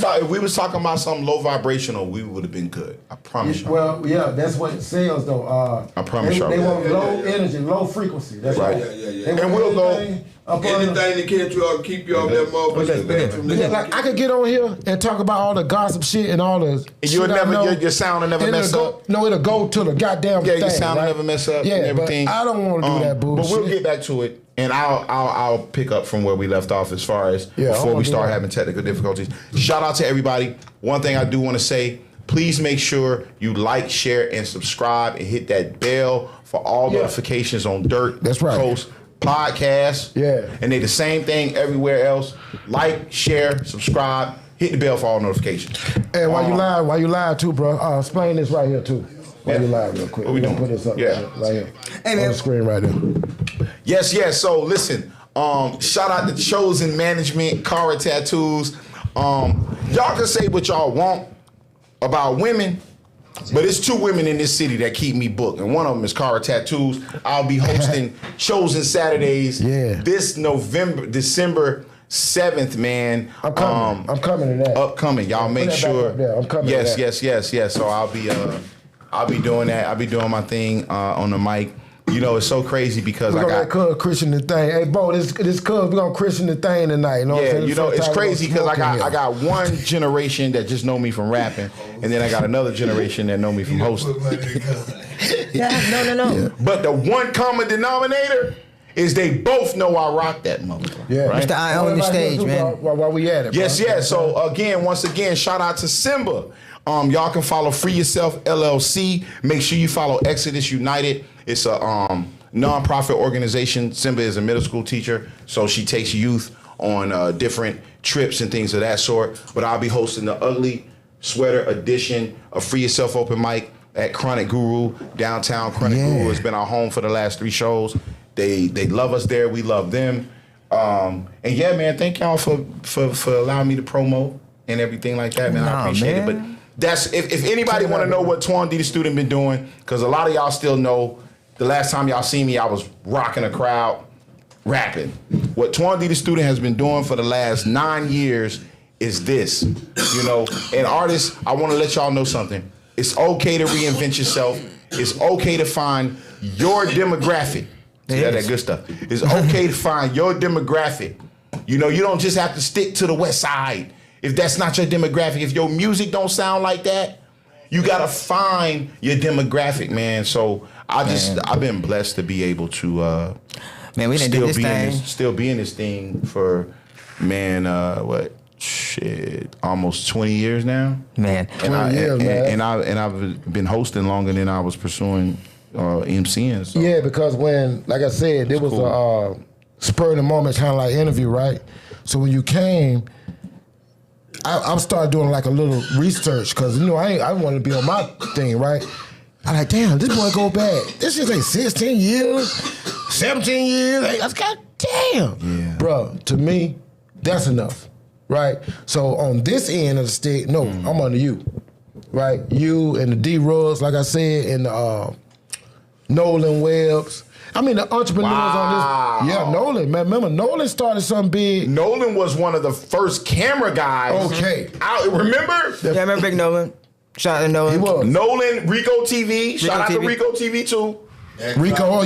was talking about something low vibrational, we would have been good. I promise you. Well, yeah, that's what it sells though. I promise you. They want low energy, low frequency. That's right. Yeah. And we'll go. Anything to catch you up, keep you off that motherfucker. Yeah, like I could get on here and talk about all the gossip shit and all the. And you'll never, your sound will never mess up. No, it'll go to the goddamn thing. Yeah, your sound will never mess up. Yeah, and everything. But I don't want to do that bullshit. But we'll get back to it, and I'll pick up from where we left off as far as before we start having technical difficulties. Shout out to everybody. One thing I do want to say. Please make sure you like, share, and subscribe, and hit that bell for all notifications on Dirt Coast Podcast. Yeah. And they the same thing everywhere else. Like, share, subscribe, hit the bell for all notifications. Hey, while you live too, bro, explain this right here too. While you live real quick. What we doing? Put this up right here. Hey, man. On the screen right there. Yes. So listen, shout out to Chosen Management, Cara Tattoos. Y'all can say what y'all want about women, but it's 2 women in this city that keep me booked, and one of them is Cara Tattoos. I'll be hosting Chosen Saturdays this December 7th, man. I'm coming to that. Upcoming. Y'all make sure. I'm coming yes, to that. Yes. So I'll be doing that. I'll be doing my thing on the mic. You know, it's so crazy because we're gonna let Christian the thing. Hey, bro, this cuz we're gonna Christian the thing tonight. You know what I'm saying? You know, it's crazy because I got one generation that just know me from rapping, and then I got another generation that know me from hosting. No. Yeah. But the one common denominator is they both know I rock that motherfucker. Yeah, right? Mr. I own the stage, man. While we at it, bro. Yes. So once again, shout out to Simba. Y'all can follow Free Yourself LLC. Make sure you follow Exodus United. It's a non-profit organization. Simba is a middle school teacher, so she takes youth on different trips and things of that sort. But I'll be hosting the Ugly Sweater edition of Free Yourself open mic at Chronic Guru, downtown. Chronic Guru has been our home for the last 3 shows. They love us there. We love them. And yeah, man, thank y'all for allowing me to promote and everything like that, man. I appreciate it. But that's if anybody want to know what Twan D the student been doing, because a lot of y'all still know the last time y'all seen me, I was rocking a crowd, rapping. What Twan D the student has been doing for the last 9 years is this, you know. And artists, I want to let y'all know something. It's okay to reinvent yourself. It's okay to find your demographic. See that good stuff. It's okay to find your demographic. You know, you don't just have to stick to the West Side. If that's not your demographic, if your music don't sound like that, you gotta find your demographic, man. So I've been blessed to be able to we didn't do this thing. Still be in this thing for almost 20 years now. Man. And I've been hosting longer than I was pursuing MCing. So. Yeah, because when, like I said, there was a spur of the moment kind of like interview, right? So when you came, I started doing like a little research because, you know, I wanted to be on my thing, right? I'm like, damn, this boy go back. This shit's like 16 years, 17 years. Like, that's goddamn. Yeah. Bro, to me, that's enough, right? So on this end of the stick, no, I'm under you, right? You and the D-Rugs, like I said, and the Nolan Webbs. I mean, the entrepreneurs on this. Yeah, Nolan, man. Remember, Nolan started something big. Nolan was one of the first camera guys. Okay. Remember? Yeah, I remember Big Nolan. Shout out to Nolan. He was. Nolan, Rico TV. Shout out to Rico TV too. Rico,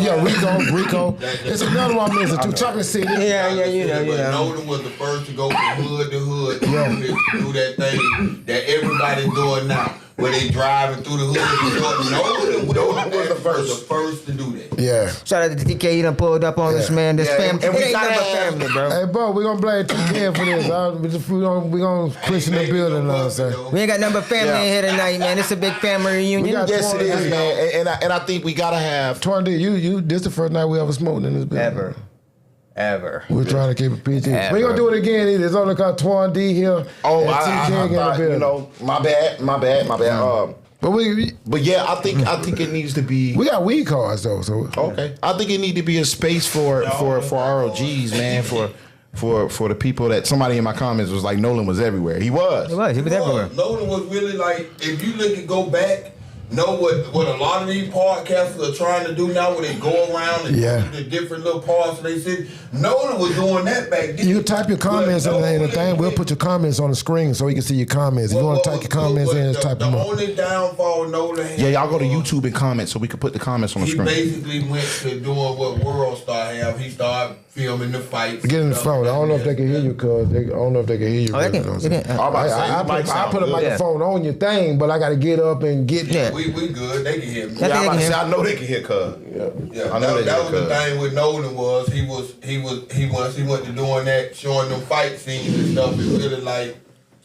Rico. It's another one I'm missing too. Chocolate City. Yeah, you know. Nolan was the first to go from hood to hood to do that thing that everybody's doing now. Where they driving through the hood. Nolan was the first to do that. Yeah. Shout out to TK, you done pulled up on us, man. This family. And we ain't gotta nothing but family, bro. Hey, bro, we're gonna blame TK for this. We gonna Christian the building, you know what I'm saying? We ain't got nothing but family in here tonight, man. It's a big family reunion. Yes, it is, man. And I think we gotta have. Twan D, this the first night we ever smoked in this building. Ever. We're trying to keep it PG. Ever. We gonna do it again. It's only called Twan D here. Oh, and TK in the building. You know, my bad. But yeah, I think it needs to be. We got weed cards though, so okay. I think it need to be a space for ROGs, man, for the people that somebody in my comments was like Nolan was everywhere. He was everywhere. Nolan was really like, if you go back know what a lot of these podcasters are trying to do now, where they go around and go to the different little parts of their city. Nolan was doing that back then. You can type your comments in the thing. We'll put your comments on the screen so you can see your comments. If you want to type your comments in, just type them up. The only downfall Nolan had. Yeah, y'all go to YouTube and comment so we can put the comments on the screen. He basically went to doing what World Star have. He started filming the fights. Get in the phone. I don't know if they can hear you, cuz. I don't know if they can hear you. Oh, they can. I put a microphone on your thing, but I got to get up and get. Yeah. We good. They can hear me. I know they can hear cuz. Yeah, that was the thing with Nolan was he went to doing that, showing them fight scenes and stuff. It really like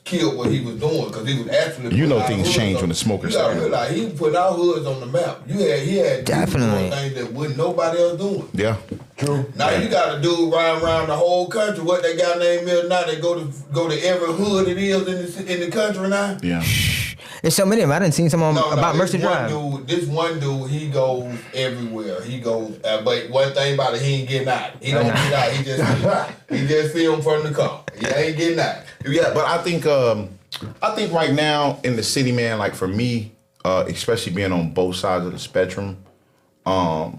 killed what he was doing because he was actually. Things change when the smokers start. start. Realize he put our hoods on the map. He had Definitely doing things that wasn't nobody else doing. Yeah. True. Now you got a dude riding around the whole country. What that guy named is now? They go to every hood it is in the country now. Yeah. There's so many of them. I didn't see some about Mercy Drive. This one dude, he goes everywhere. He goes, but one thing about it, he ain't getting out. He don't get out. He just film from the car. He ain't getting out. Yeah, but I think right now in the city, man, like for me, especially being on both sides of the spectrum, I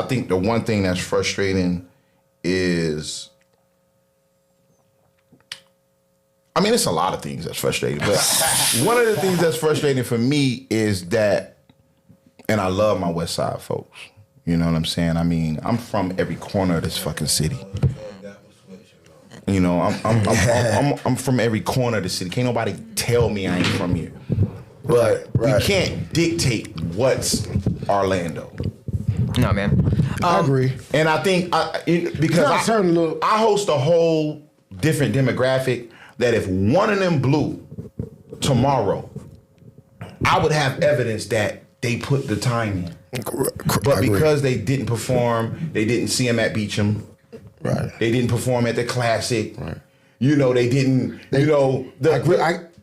think the one thing that's frustrating is, I mean, it's a lot of things that's frustrating, but one of the things that's frustrating for me is that, and I love my West Side folks, you know what I'm saying? I mean, I'm from every corner of this fucking city. You know, I'm from every corner of the city. Can't nobody tell me I ain't from here. But we can't dictate what's Orlando. No, man. I agree. And I think because I host a whole different demographic that if one of them blew tomorrow, I would have evidence that they put the time in. But because they didn't perform, they didn't see him at Beecham. Right. They didn't perform at the Classic. Right. You know, they didn't,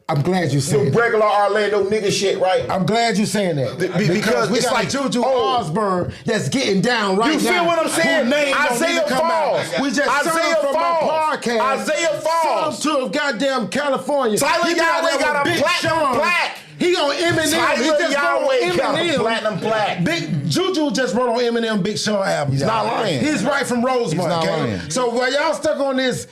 I'm glad you said the regular Orlando nigga shit, right? I'm glad you're saying that. Because we it's got like Juju Osborne that's getting down right now. You feel what I'm saying? Isaiah Falls. We just Isaiah from our podcast. Isaiah Falls. Some to goddamn California. Tyler Yahweh got a platinum plaque. He on Eminem. Tyler Yahweh got a platinum plaque. Big Juju just wrote on Eminem Big Sean album. He's not lying. He's right from Rosemont. He's not lying. So while y'all stuck on this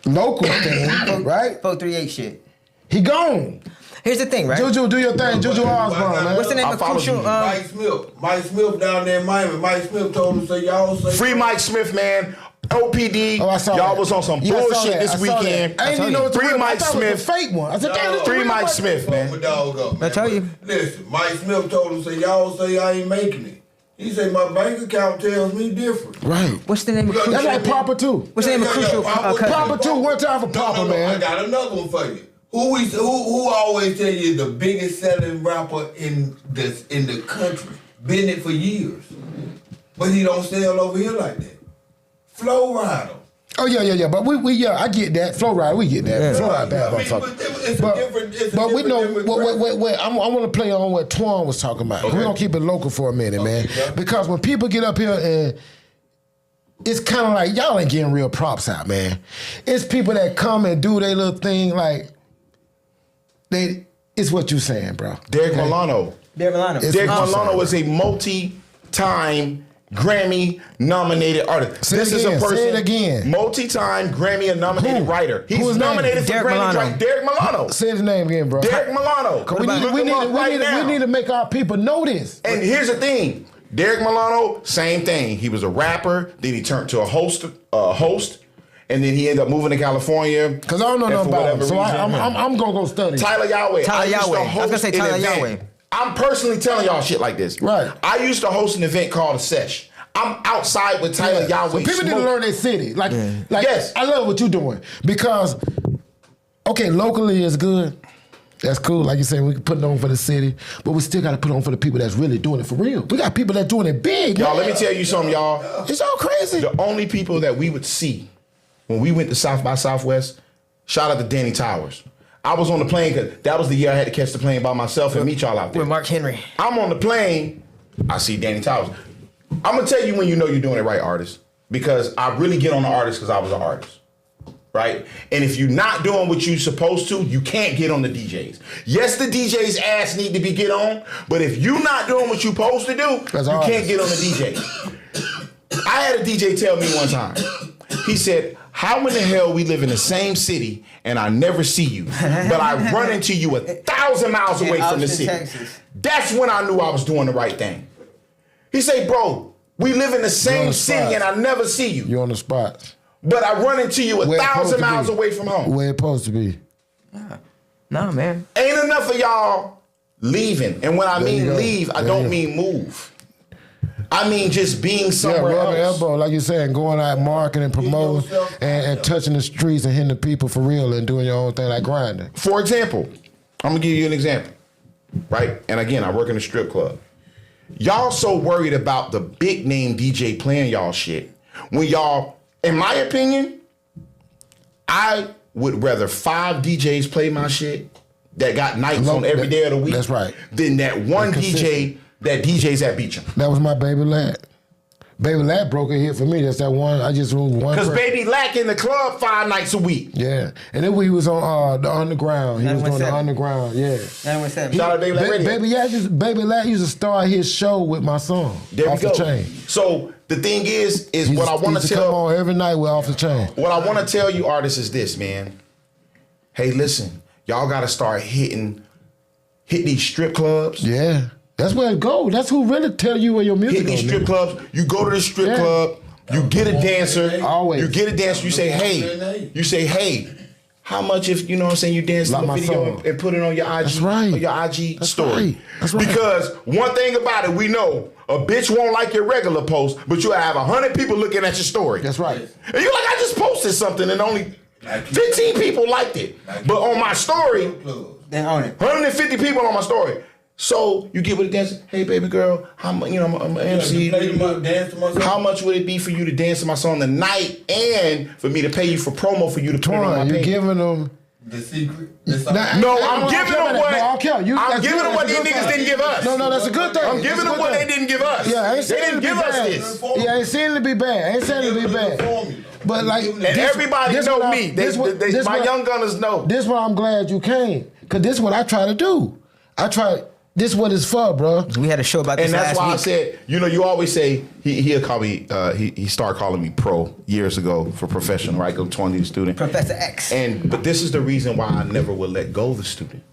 local thing, right? 438 shit. He gone. Here's the thing, right? Juju, do your thing. Juju Osborne, man. What's the name of Crucial? Mike Smith. Mike Smith down there in Miami. Mike Smith told him, y'all say. Free Mike Smith, man. OPD. Oh, I saw y'all that. was on some bullshit this weekend. I didn't even know it was Free real. Mike I thought it was Smith. a fake one. I said, damn, this Free Mike Smith, man. I tell you. Listen, Mike Smith told him, y'all say I ain't making it. He said, my bank account tells me different. Right. What's the name of Crucial? That's like Papa too. What's the name of Crucial? Papa too. One time for Papa, man. I got another one for you. Who always tell you the biggest selling rapper in the country? Been it for years. But he don't sell over here like that. Flow Rider. Oh yeah. But we I get that. Flow Rider, we get that. Yeah. Flow Rider, bad motherfucker. But we know. Wait. I want to play on what Twan was talking about. Okay. We're gonna keep it local for a minute, man. Yeah. Because when people get up here and it's kind of like y'all ain't getting real props out, man. It's people that come and do their little thing like it's what you saying, bro. Derek Milano. Derek Milano. Derek Milano was a multi-time Grammy-nominated artist. Say it again. Multi-time Grammy-nominated writer. He's nominated for Grammy. Derek Milano. Say his name again, bro. Derek Milano. We need to make our people know this. And here's the thing. Derek Milano, same thing. He was a rapper. Then he turned to a host. And then he ended up moving to California. Because I don't know nothing about him. So I'm going to go study. Tyler Yahweh. I was going to say Tyler Yahweh. I'm personally telling y'all shit like this. Right. I used to host an event called a sesh. I'm outside with Tyler Yahweh. So people need to learn their city. Like, yes. I love what you're doing. Because, okay, locally is good. That's cool. Like you said, we can put it on for the city. But we still got to put it on for the people that's really doing it for real. We got people that's doing it big. Y'all, let me tell you something, y'all. It's all crazy. The only people that we would see when we went to South by Southwest, shout out to Danny Towers. I was on the plane because that was the year I had to catch the plane by myself and meet y'all out there. With Mark Henry. I'm on the plane. I see Danny Towers. I'm going to tell you when you know you're doing it right, artist. Because I really get on the artist because I was an artist. right? And if you're not doing what you're supposed to, you can't get on the DJs. Yes, the DJ's ass need to be get on, but if you're not doing what you're supposed to do, you can't get on the DJs. I had a DJ tell me one time, he said, how in the hell we live in the same city and I never see you, but I run into you 1,000 miles away from the city. Texas. That's when I knew I was doing the right thing. He said, bro, we live in the same city and I never see you. You on the spot. But I run into you 1,000 miles away from home. Where it supposed to be. Nah, man. Ain't enough of y'all leaving. And when I mean leave, I don't mean move. I mean just being somewhere rubbing else. elbow, like you're saying, going out marketing, promoting, and touching the streets and hitting the people for real and doing your own thing like grinding. For example, I'm gonna give you an example, right? And again, I work in a strip club. Y'all so worried about the big name DJ playing y'all shit when y'all, in my opinion, I would rather 5 DJs play my shit that got nights on every day of the week. That's right. Than that one DJ that DJs at Beecham. That was my Baby Lad. Baby Lad broke a hit for me. That's that one. I just ruled one. Because Baby Lack in the club 5 nights a week. Yeah, and then when he was on the Underground, he was doing the Underground. Yeah. 917. Shout out Baby Lack Radio. Baby Lad used to start his show with my song. There Off we go. the Chain. So the thing is what I want to come tell. on every night with Off the Chain. What I want to tell you, artists, is this, man. Hey, listen, y'all got to start hit these strip clubs. Yeah. That's where it goes. That's who really tell you where your music Hit these goes, strip nigga. clubs. You go to the strip club. You get a dancer. Always. You get a dancer. You say, hey. How much if, you know what I'm saying, you dance Like in the my video song. and put it on your IG, That's right. on your IG That's story. right. That's right. Because one thing about it, we know a bitch won't like your regular post, but you'll have 100 people looking at your story. That's right. And you're like, I just posted something and only 15 people liked it. But on my story, They own it. 150 people on my story. So you get with a dancer, hey baby girl, how much, you know, I'm an MC. How much would it be for you to dance to my song tonight and for me to pay you for promo for you to put it on my You're page? giving them The secret. No, I'm giving them what I'm giving them what these niggas didn't give us. No, that's a good thing. I'm giving them what they didn't give us. Yeah, I ain't They saying didn't give us this. Yeah, I ain't saying it to be bad. I ain't saying it to be bad. But like, And everybody know me. My young gunners know. This is why I'm glad you came, cause this is what I try to do. This is what it's for, bro. We had a show about this And that's last why week. I said, you know, you always say he'll call me. He started calling me pro years ago for professional, right? I'm 20 student. Professor X. But this is the reason why I never would let go of the student.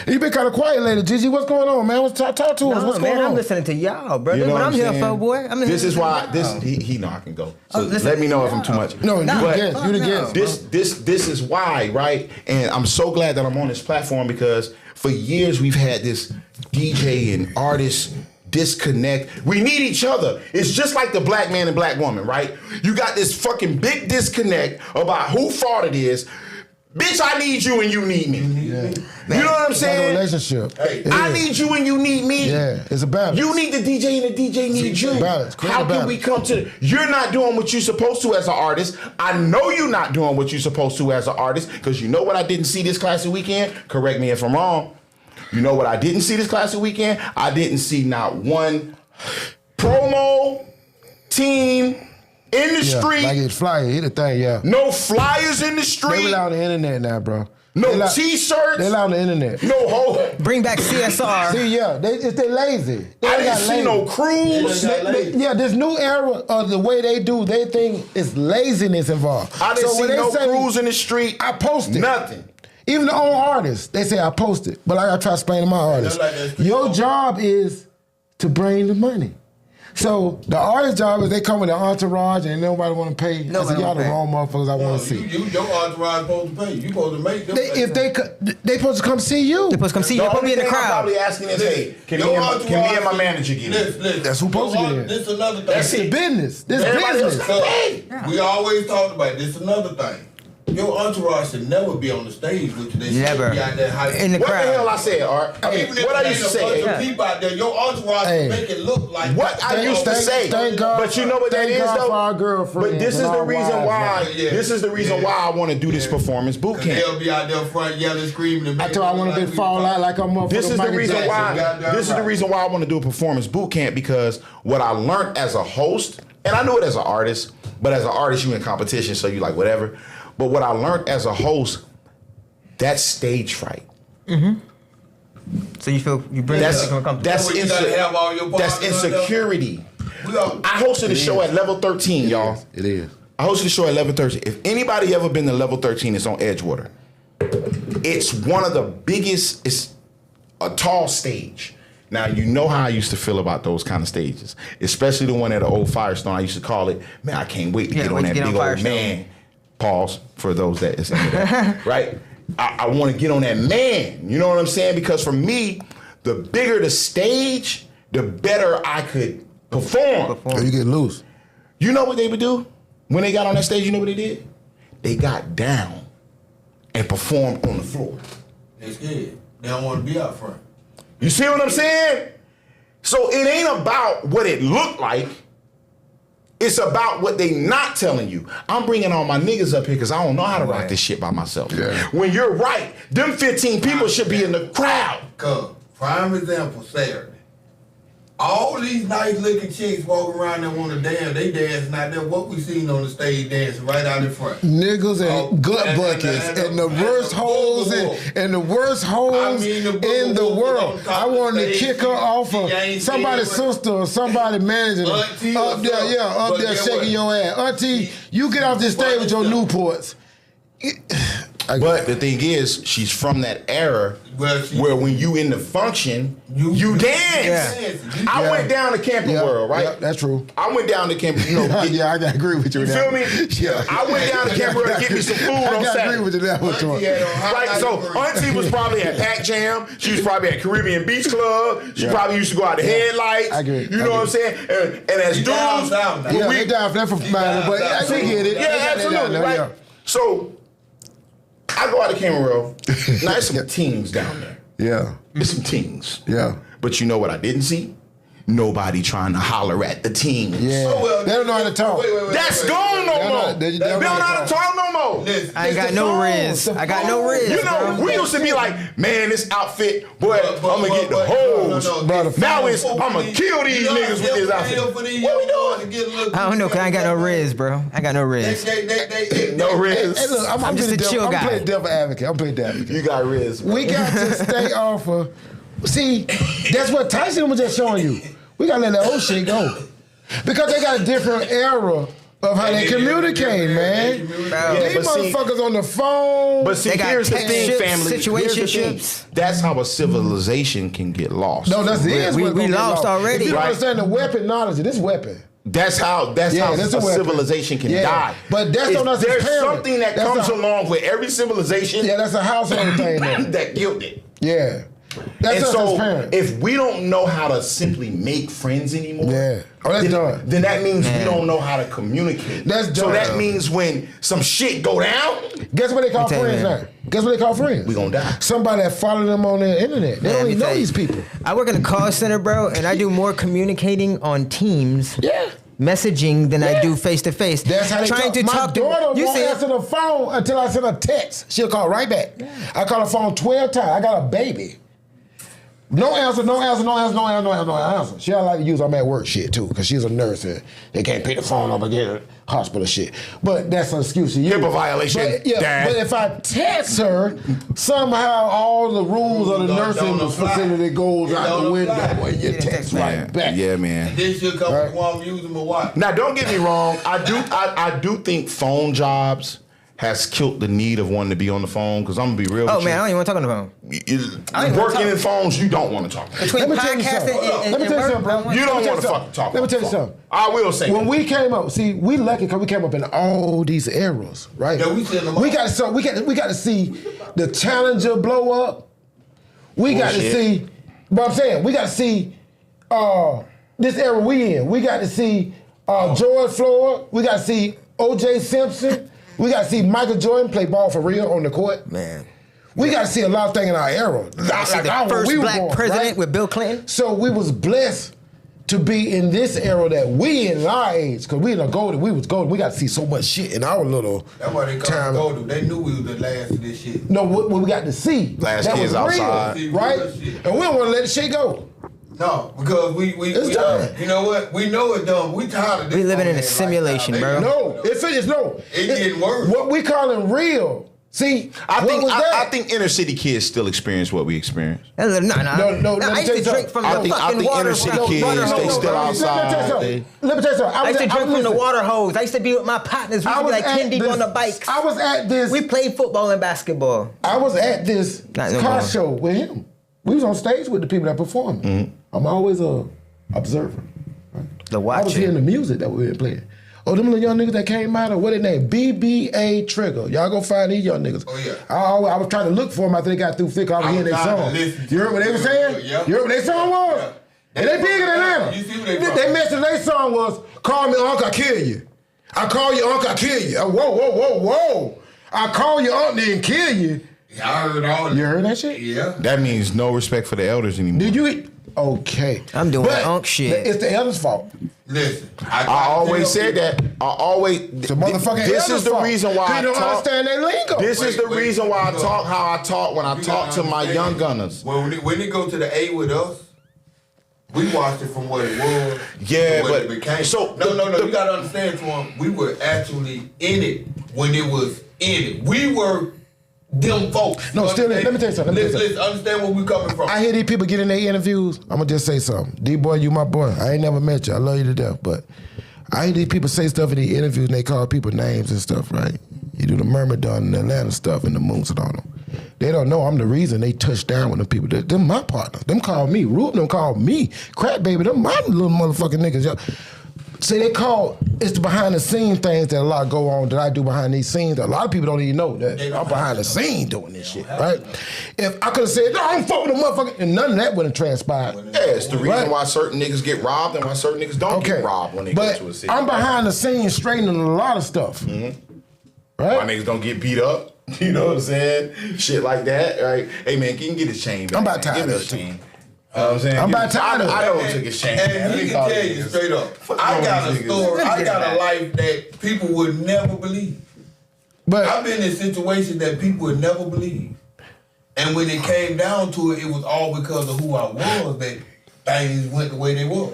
You been kind of quiet lately, Gigi. What's going on, man? Talk to us. No, What's man, going on? I'm listening to y'all, bro. You That's know what I'm here saying? for, boy. This is why he know I can go. So listen, let me know if I'm too much. No, you Nah, the guest. You the fuck guest. This is why, right? And I'm so glad that I'm on this platform because for years we've had this DJ and artist disconnect. We need each other. It's just like the black man and black woman, right? You got this fucking big disconnect about who fault it is. Bitch, I need you and you need me. Yeah. You know what I'm It's like a saying? relationship. Hey, I need you and you need me. Yeah, it's a balance. You need the DJ and the DJ needs you. Balance. Create How a can balance. we come to? You're not doing what you're supposed to as an artist. I know you're not doing what you're supposed to as an artist because you know what I didn't see this classic weekend? Correct me if I'm wrong. You know what I didn't see this classic weekend? I didn't see not one promo team in the street. Like it's flyer, hit the thing, yeah. No flyers in the They street. rely on the internet now, bro. No They rely- t-shirts. They rely on the internet. No ho. Bring back CSR. See, yeah, they lazy. They I ain't didn't got see lazy. no crews. Yeah, this new era of the way they do, they think it's laziness involved. I didn't So see when they no say, crews in the street. I posted. Nothing. Even the own artists, they say I posted. But I gotta try to explain to my artists. like that street Your talk. job is to bring the money. So the artist job is they come with an entourage and nobody want to pay. Nobody I said, y'all wanna the pay. wrong motherfuckers I want to see. Your entourage supposed to pay. You supposed to make them. They supposed to come see you. They supposed to come see you. The Put me only in the thing I'm crowd. probably asking is, hey, can me and my manager get it? Listen, That's who supposed to get in. This another thing. That's It's it. business. This Everybody else business. got paid. We always talked about this. Another thing. Your entourage should never be on the stage with you. They should Never. be out there hyping. In the What the hell I crowd. said, Art? I mean, Even if what I there used to ain't a bunch say. of people out there, your entourage Hey. should make it look like What I used to say. Thank God. But you know what that Thank is, God though? for our girlfriends But this is and the our reason wives, why. man. Yeah. This is the reason Yeah. why I want to do this performance boot Cause camp. they'll be out there front yelling, screaming. And I told I want to be fall out like a motherfucker. This is the Michael reason Jackson. why. goddamn This is the right. reason why I want to do a performance boot camp because what I learned as a host, and I knew it as an artist, but as an artist you in competition, so you like whatever. But what I learned as a host, that's stage fright. So you feel you bring That's that comfortable. That's you gotta have all your that's partners up there. insecurity. I hosted a show at level 13, y'all. It is. I hosted a show at level 13. If anybody ever been to level 13, it's on Edgewater. It's one of the biggest, it's a tall stage. Now, you know how I used to feel about those kind of stages, especially the one at the old Firestone. I used to call it, man, I can't wait to get on that big old Firestone. man. Pause for those that is into that, right? I want to get on that man. You know what I'm saying? Because for me, the bigger the stage, the better I could perform. Or you get loose. You know what they would do when they got on that stage? You know what they did? They got down and performed on the floor. They scared. They don't want to be out front. You see what I'm saying? So it ain't about what it looked like. It's about what they not telling you. I'm bringing all my niggas up here because I don't know how to rock this shit by myself. Yeah. When you're right, them 15 people should be in the crowd. Cause prime example, Saturday. All these nice looking chicks walking around that want to dance, they dancing out there. What we seen on the stage dancing right out in front. Niggas and gut and- buckets and- and the and worst the holes boogaloo. and the worst holes I mean, the in the boogaloo world. on top I of the wanted to stage. kick her off She of ain't somebody's scared. sister or somebody managing her. Auntie or Up there, something. yeah, up But there guess shaking what? your ass. Auntie, you get off this stage with your Newports. But the thing is, she's from that era Well, she- where when you in the function, you dance. Yeah. I Yeah. went down to Camping Yeah, World, right? yeah, that's true. I went down to Camping, Yeah, I gotta agree with you. You with feel that. me? Yeah. I went down to Camping World to get me some food I on gotta Saturday. agree with you that one, Troy. Auntie had on hot Right, so light Auntie was probably at Pac Jam. She was probably at Caribbean Beach Club. She Yeah. probably used to go out to Headlights. I agree. You know I what I'm saying? And as She dudes, down south now. when Yeah, we they down for that for minor, but I down. get it. yeah, absolutely, Yeah, right? yeah. So I go out to Cameron Row. Now there's some teens down there. Yeah, There's some teens. yeah. But you know what I didn't see? Nobody trying to holler at the teens. Yeah. Oh, well, They don't know how to talk. That's gone no They don't more. know- they They don't don't know how to talk no more. Listen, I ain't got it's no the riz. phone. I got no riz. You know, bro. we used to be like, man, this outfit, boy, But- I'm gonna get the but- hoes. no, Brother, Now it's, Oh, I'm gonna kill these niggas with this outfit. What we doing? I don't know, cause I ain't got no riz, bro. I got no riz. No riz. Hey, look, I'm just a chill guy. I'm playing devil advocate. I'm playing devil advocate. You got riz. Bro. We got to stay off of. See, that's what Tyson was just showing you. We gotta let that old shit go because they got a different era of how they communicate, man. Yeah, These but see- motherfuckers on the phone. But see, They got here's the text thing, ships, family. Here's the thing. situationships. That's how a civilization can get lost. no, that's the end. we lost already. If you don't Right. understand the weapon knowledge of this weapon. That's how Yeah, a that's a weapon. civilization can Yeah. die. But that's on us as There's parents. something that That's comes a- along with every civilization Yeah, that's a household thing. Though. that killed it. Yeah, that's And us as so parents. if we don't know how to simply make friends anymore, Yeah. Oh, that's then, done. then that means we Man. don't know how to communicate. That's so done. that means when some shit go down, Guess what they call Let me tell you, friends man. now? Guess what they call friends? we gonna die. Somebody that follow them on the internet. They Man, don't let me even know tell you. these people. I work in a call center, bro, and I do more communicating on Teams, Yeah. messaging than I Yeah. do face to face. That's how they trying talk. to My talk daughter to you. won't See, answer the phone until I send a text. She'll call right back. I call her phone 12 times. I got a baby. No answer, no answer, no answer, no answer, no answer, no answer. She don't like to use I'm at work shit too, because she's a nurse and they can't pick the phone up and get her hospital shit. But that's an excuse to use. HIPAA violation, But, yeah, Dad. but if I text her, somehow all the rules of the Don't nursing apply. facility goes It out the don't window apply. and you text right back. Yeah, man. Then she'll come Right. with one using my watch. Now, don't get me wrong. I do think phone jobs has killed the need of wanting to be on the phone. Because I'm gonna be real. oh with man, I you. don't even want to talk on the phone. You- I don't even working wanna in phones, you don't want to talk. Between Let me tell you podcasting something. and, Let me tell you work, something, bro. I want- You don't Let me want to tell you fucking talk. Let me on tell you the phone. something. I will say. When we came up, see, we lucky because we came up in all these eras, right? Yeah, we seen them all. We got to see the Challenger blow up. We got to Bullshit. see, but I'm saying we got to see this era we in. We got to see George Floyd. We got to see O.J. Simpson. We got to see Michael Jordan play ball for real on the court. Man. We got to see a lot of things in our era. I see the first black president with Bill Clinton. So we was blessed to be in this era that we in our age, because we in a golden, we was golden. We got to see so much shit in our little That's why they call time. it golden. They knew we was the last of this shit. No, what we got to see. Last that kids was real, outside. right? Real shit. And we don't want to let the shit go. No, because we done. you know what? We know it's done. We tired of this. We living in a man simulation, lifestyle, bro. No, it's finished. No, It getting worse. What we calling real. See, I what was that? think inner city kids still experience what we experience. No, let me I used tell to you drink something. from I the think fucking water. inner city hose. kids, they still outside. Let me tell you something. I used to drink from the listen, water hose. I used to be with my partners. We used to be like 10 deep on the bikes. I was at this. We played football and basketball. I was at this Not no car more. show with him. We was on stage with the people that performed. I'm always a observer. The I was watcher. hearing the music that we were playing. Oh, them little young niggas that came out of, what their name? BBA Trigger. Y'all go find these young niggas. Oh, yeah. I was trying to look for them after they got through thick. I was hearing their song. listen You heard what they were saying? Yeah. You heard what their song was? Yeah. And they big in Atlanta. You see what they from. They message their song was, call me Uncle, I kill you. I call you Uncle, I kill you. Whoa. I call you Uncle and kill you. Yeah, I heard all that. You heard that shit? Yeah. That means no respect for the elders anymore. Did you? Okay. I'm doing But unk shit. It's the elders' fault. Listen, I always said that. I always. The motherfucking This elders' is the fault. reason why I They don't talk. understand their lingo. This is the Wait, reason why I look. talk how I talk when I talk to my young gunners. When they go to the A with us, we watched it from what it was. Yeah, to what but- it became. so no. the- You gotta understand, Twan. We were actually in it when it was in it. We were them folks. No, still in. Let me tell you something. Let's understand where we coming from. I hear these people get in their interviews. I'm gonna just say something. D-boy, you my boy. I ain't never met you. I love you to death. But I hear these people say stuff in these interviews and they call people names and stuff, right? You do the Myrmidon and the Atlanta stuff and the Moons and all them. They don't know I'm the reason they touched down with them people. Them my partners. Them call me. Rube them call me. Crack baby. Them my little motherfucking niggas. Yo. See, they call, it's the behind the scene things that a lot go on that I do behind these scenes. A lot of people don't even know that I'm behind the scene doing this shit, right? If I could have said, no, I'm fucking the motherfucker, and none of that would have transpired. Yeah, it's the reason why certain niggas get robbed and why certain niggas don't get robbed when they go to a city. I'm behind the scenes straightening a lot of stuff. Why Right? niggas don't get beat up. You know what I'm saying? Shit like that, right? Hey man, can you get his chain back? I'm about man? tired Give me of his it, chain. You know what I'm saying? I'm about tired of it. I don't took his chain. man. And Let he me can call tell these you niggas. straight up. Fuck I wrong got with a these story. niggas. I got a life that people would never believe. But I've been in situations that people would never believe. And when it came down to it, it was all because of who I was that things went the way they were.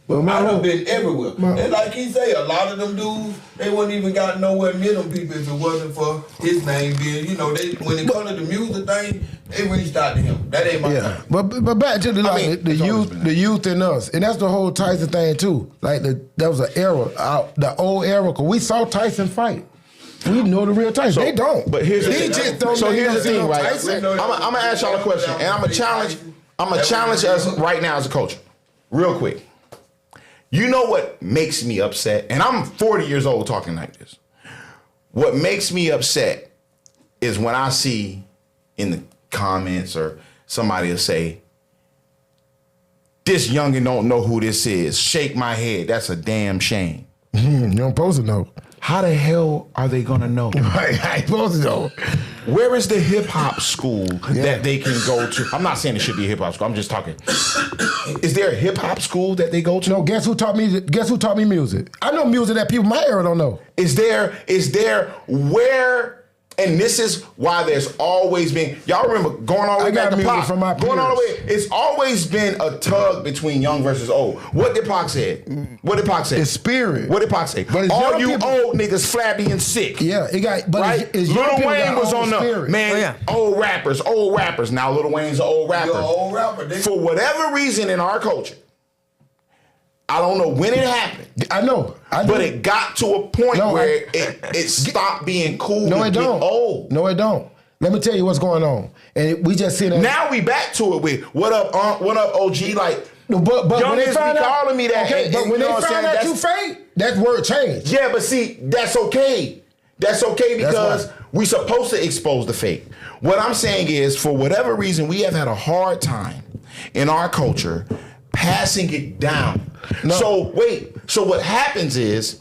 I done been everywhere. And like he say, a lot of them dudes, they wouldn't even got nowhere near them people if it wasn't for his name being, you know, they when it comes to the music thing, they reached out to him. That ain't my yeah, thing. but back to the it's always been the youth in us, and that's the whole Tyson thing too. Like that was an era, the old era. Cause we saw Tyson fight. We know the real Tyson. They don't. But here's the They thing. just don't So know here's the see thing, no right? Tyson. I'm gonna ask y'all a question, and I'm gonna challenge us right now as a culture, real quick. You know what makes me upset? And I'm 40 years old talking like this. What makes me upset is when I see in the comments or somebody will say, this youngin' don't know who this is. Shake my head. That's a damn shame. You don't supposed to know. How the hell are they gonna know? Right, I ain't supposed to know. Where is the hip hop school that they can go to? I'm not saying it should be a hip hop school. I'm just talking. Is there a hip hop school that they go to? No, guess who taught me music? I know music that people my era don't know. Is there where? And this is why there's always been. Y'all remember going all the way I got back to music Pac. from my Going all the way. peers. It's always been a tug between young versus old. What did Pac say? What did Pac say? It's spirit. What did Pac say? But it's All young you people- old niggas flabby and sick. Yeah, it got. But Right? it's young Lil people Wayne got was old on the spirit. man. Oh, yeah. Old rappers. Now Lil Wayne's an old rapper. You're an old rapper. They, For whatever reason in our culture, I don't know when it happened, I know. I do. but it got to a point No, where it stopped being cool No, to it get don't. old. No, it don't. Let me tell you what's going on. And we just seen that. Now we back to it with what up OG, like No, but young when they niggas find be out, calling me that. okay, and- but and when you they know what I'm find out saying? you fake, that word changed. Yeah, but see, that's okay. That's okay That's because why. we supposed to expose the fake. What I'm saying is, for whatever reason, we have had a hard time in our culture passing it down. No. So what happens is,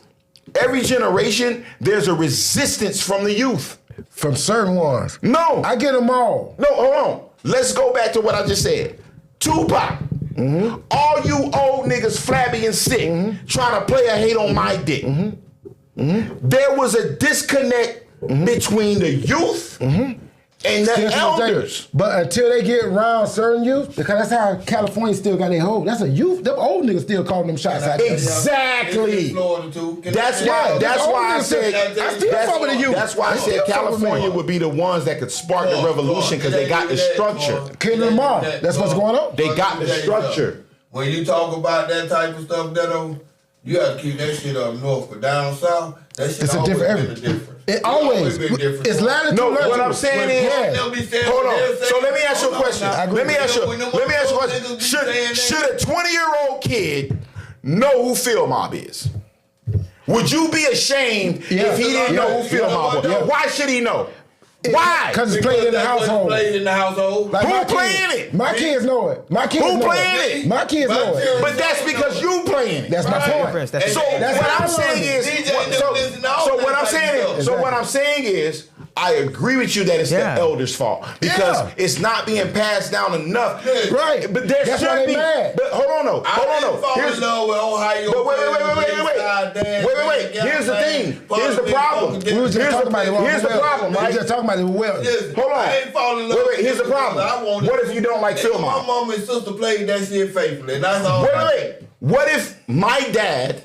every generation, there's a resistance from the youth. From certain ones. No. I get them all. No, hold on. Let's go back to what I just said. Tupac. All you old niggas flabby and sick trying to play a hate on my dick. There was a disconnect between the youth and And the Still to this day. elders. But until they get around certain youth, because that's how California still got their hold. That's a youth. Them old niggas still calling them shots out there. Exactly. That's why I said that's why I said California would be the ones that could spark the revolution because they got the structure. Kendrick Lamar. That's what's going on. They got the structure. When you talk about that type of stuff, you have to keep that shit up north. But down south, that shit It's a always different been a area. difference. It always been different. it's latitude. No, what I'm saying is, hold on. So let me ask you a question. Let me ask you a question. Should a 20-year-old kid know who Phil Mob is? Would you be ashamed if he didn't know who Phil Mob was? Why should he know? Why? Because it's played in the household. Played in the household. Like Who playing it? My kids know it. My kids Who know playing it? My kids know it. But that's because you playing it. That's my point. So what I'm saying is, so what I'm saying is, I agree with you that it's the elders' fault because it's not being passed down enough. Right. But there That's should why they be. mad. But hold on, Here's love with Ohio. But wait. Here's the thing. Here's the problem. We was just talking about it. Here's the problem, We right? was just talking about it. Well, Hold on. I ain't falling in love. Wait. Here's the problem. What if you don't like Phil My Mob? mom and sister played that shit faithfully. And that's all. Wait. What if my dad?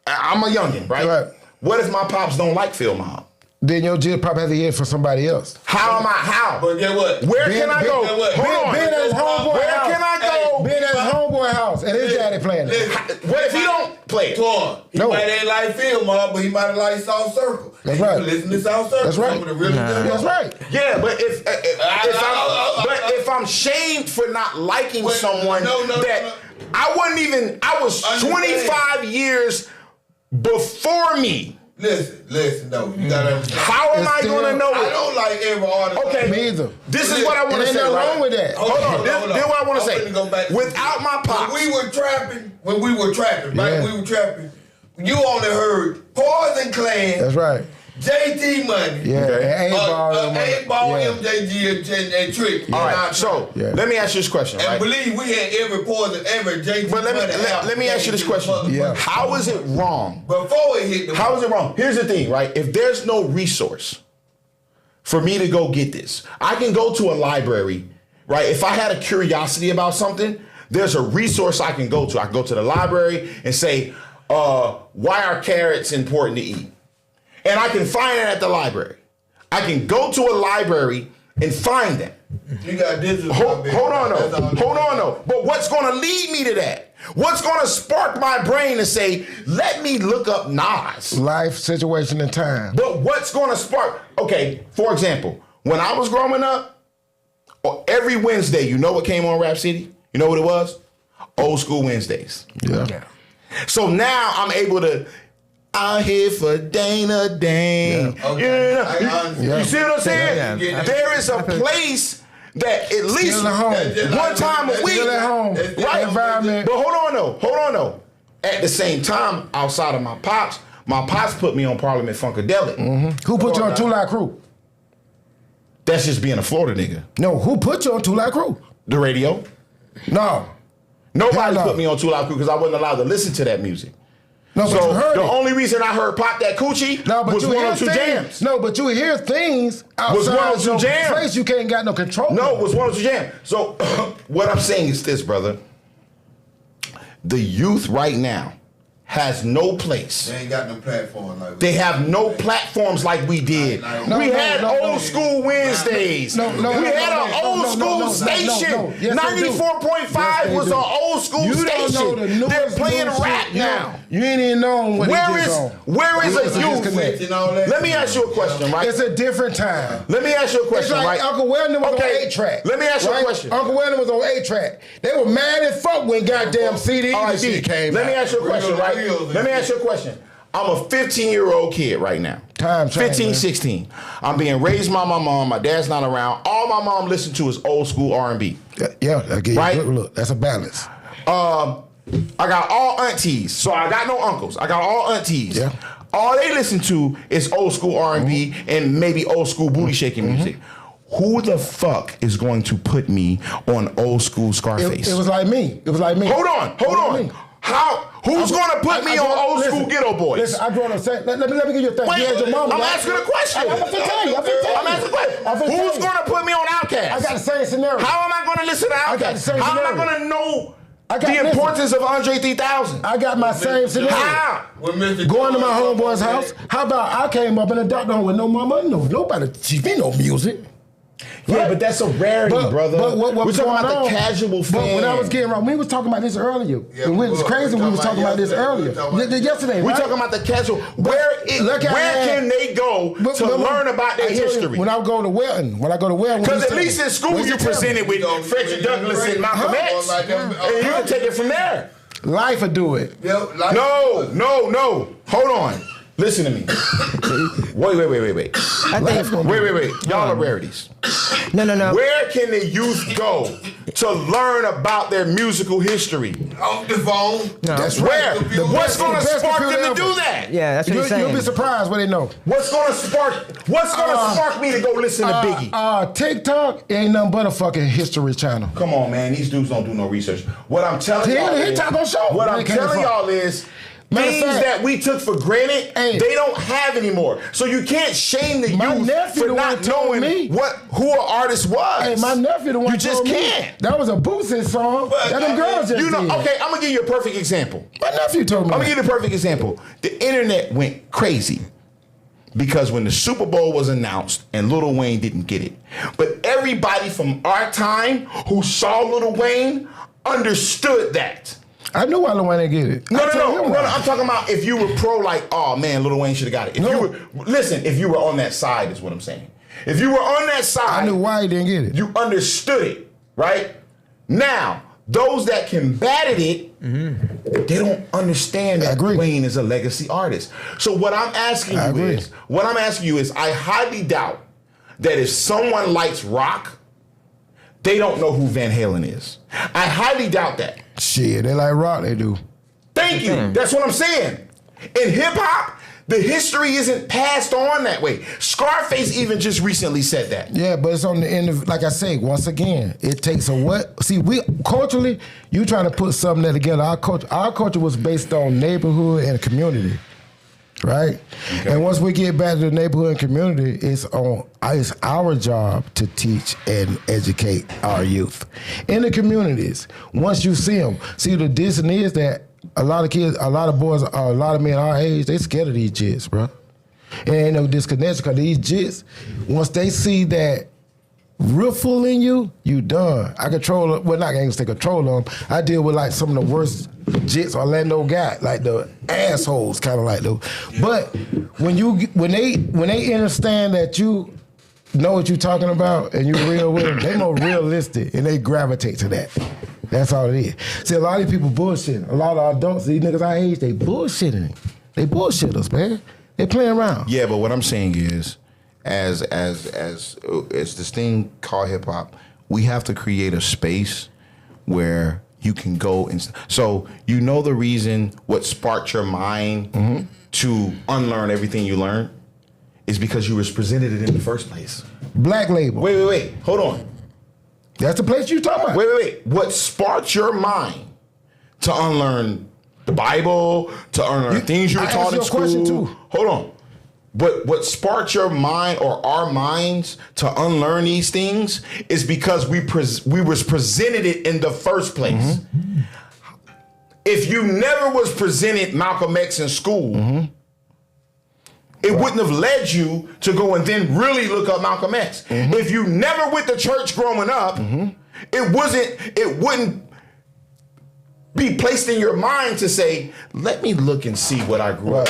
I'm a youngin', right? Right. What if my pops don't like Phil Mob? then your jib probably have to hear for somebody else. How am I? How? But get what? Where can I go? Hold on. Being at his homeboy Where house. can I go? Being at his homeboy house and his daddy playing it. What if he don't play it? He might ain't like Phil Mob, but he might have liked South Circle. That's right. Listen to South Circle. That's right. Some of the really good That's right. Yeah, but if I'm shamed for not liking someone that I wasn't even, I was 25 years before me. Listen, though. You gotta understand. How am I going to know I it? don't like every artist. Okay, Me either. This is what I want to Ain't say. nothing Right? wrong with that. Hold on. This is what I want to say. I'm finna go back. Without my pops, When we were trapping, right? We were trapping. You only heard Poison Clan. That's right. JT Money. Yeah. Okay. 8-Ball, MJG, and Trick. all right. So let me ask you this question, And right? believe we had every Poison, every JT But Money. let me ask you this question. Yeah. How is it wrong? Before it hit the How is it wrong? Here's the thing, right? If there's no resource for me to go get this, I can go to a library, right? If I had a curiosity about something, there's a resource I can go to. I can go to the library and say, why are carrots important to eat? And I can find it at the library. I can go to a library and find that. You got digital. Hold on though. But what's going to lead me to that? What's going to spark my brain to say, let me look up Nas? Life, situation, and time. But what's going to spark? Okay, for example, when I was growing up, every Wednesday, you know what came on Rap City? You know what it was? Old School Wednesdays. Yeah. So now I'm able to, I'm here for Dana Dane. Yeah. Okay. You see what I'm saying? Yeah. There is a place that at least Still at home. one time a week. Still at home. Right? Environment. But hold on though. At the same time, outside of my pops put me on Parliament Funkadelic. Mm-hmm. Who put you on Two Live Crew? That's just being a Florida nigga. No, who put you on Two Live Crew? The radio. No. Nobody Hell no. put me on Two Live Crew because I wasn't allowed to listen to that music. No, but So you heard the it. only reason I heard Pop That Coochie was you one hear or two things. jams. No, but you hear things Was one or outside two your jams. place you can't got no control. No, it was one or two jams. So what I'm saying is this, brother. The youth right now has no place. They ain't got no platform like They have no platforms like we did. We had old school Wednesdays. We had an old school station. 94.5 was an old school station. They're playing rap now. You ain't even know what Where is a youth? Let me ask you a question, right? It's a different time. Let me ask you a question, It's like right? Uncle Weldon was on 8-track. Let me ask you a right? question. Uncle Weldon was on 8-track. They were mad as fuck when goddamn CDs All right, and shit came let me out. ask you a question, right? Let me ask you a question. I'm a 15-year-old kid right now. Time change, 15, man. 16. I'm being raised by my mom. My dad's not around. All my mom listens to is old school R&B. Yeah, I get you. Right? Look, that's a balance. I got all aunties, so I got no uncles. I got all aunties. Yeah. All they listen to is old school R&B and maybe old school booty shaking music. Who the fuck is going to put me on old school Scarface? It was like me. Hold on. Who's going to put me on old school Ghetto Boys? Listen, I brought up. Let me give you a thing. Wait, you had your mama, I'm right? asking a question. I'm finna tell you. I'm asking a question. Who's going to put scenario. How am I going to listen to got Outkast? the same How am I scenario. going to know listen. the importance of Andre 3000? I got my same scenario. How? Going to my homeboy's house. How about I came up in a doctor home with no mama, nobody teach me no music. Yeah, but that's a rarity, brother. But what We're was talking going about on, the casual fan. But when I was getting around, we was talking about this earlier. Yeah, It was crazy. We was talking about this earlier. Yesterday, We're right? talking about the casual. Where can they go to learn about their history? When I go to Welton, Because at least in school you presented with Frederick Douglass and Malcolm X, and you can take it from there. Life will do it. No. Hold on. Listen to me. Wait. Wait. Y'all are rarities. No. Where can the youth go to learn about their musical history? Off the phone. No. That's Where? right. What's going to best spark computer them to do ever. that? Yeah, that's what he's saying. You'll be surprised what they know. What's going to spark me to go listen to Biggie? TikTok ain't nothing but a fucking history channel. Come on, man. These dudes don't do no research. What I'm telling y'all is, TikTok gonna show. what I'm Where it came telling from. y'all is, Matter of things fact, that we took for granted, Hey. they don't have anymore. So you can't shame the My youth nephew for the one not told knowing me. who an artist was. Hey, my nephew the one You just told me. can't. That was a Boosie song. That them girls just You know, did. okay, I'm gonna give you a perfect example. My nephew told me. I'm gonna give you a perfect example. The internet went crazy because when the Super Bowl was announced and Lil Wayne didn't get it, but everybody from our time who saw Lil Wayne understood that. I knew why Lil Wayne didn't get it. No. I told him why. I'm talking about if you were pro, like, oh man, Lil Wayne should have got it. If you were on that side, is what I'm saying. If you were on that side, I knew why he didn't get it. you understood it, right? Now, those that combated it, they don't understand that Wayne is a legacy artist. So what I'm asking you is, I highly doubt that if someone likes rock, they don't know who Van Halen is. I highly doubt that. Shit, they like rock, they do. Thank you. That's what I'm saying. In hip hop, the history isn't passed on that way. Scarface even just recently said that. Yeah, but it's on the end of, like I say, once again, it takes a what? See, we culturally, you trying to put something there together. Our culture was based on neighborhood and community, right? Okay. And once we get back to the neighborhood and community, it's our job to teach and educate our youth in the communities. Once you see them, see the dissonance is that a lot of kids, a lot of boys, a lot of men our age, they scared of these jits, bro. And ain't no disconnection because these jits, once they see that riffle in you, you done. I control, well, not gonna say control them. I deal with like some of the worst jits Orlando got, like the assholes, kind of like those. But when they understand that you know what you're talking about and you real with them, they more realistic and they gravitate to that. That's all it is. See, a lot of these people bullshitting. A lot of adults, these niggas our age, they bullshitting. They bullshit us, man. They playing around. Yeah, but what I'm saying is, as this thing called hip hop, we have to create a space where you can go and so you know the reason what sparked your mind to unlearn everything you learned is because you was presented it in the first place. Black Label. Wait. Hold on. That's the place you talking about. Wait. What sparked your mind to unlearn the Bible, to unlearn things you were taught in school? Question too. Hold on. But what sparked your mind or our minds to unlearn these things is because we was presented it in the first place. If you never was presented Malcolm X in school, it wouldn't have led you to go and then really look up Malcolm X. If you never went to church growing up, it wouldn't be placed in your mind to say, let me look and see what I grew up.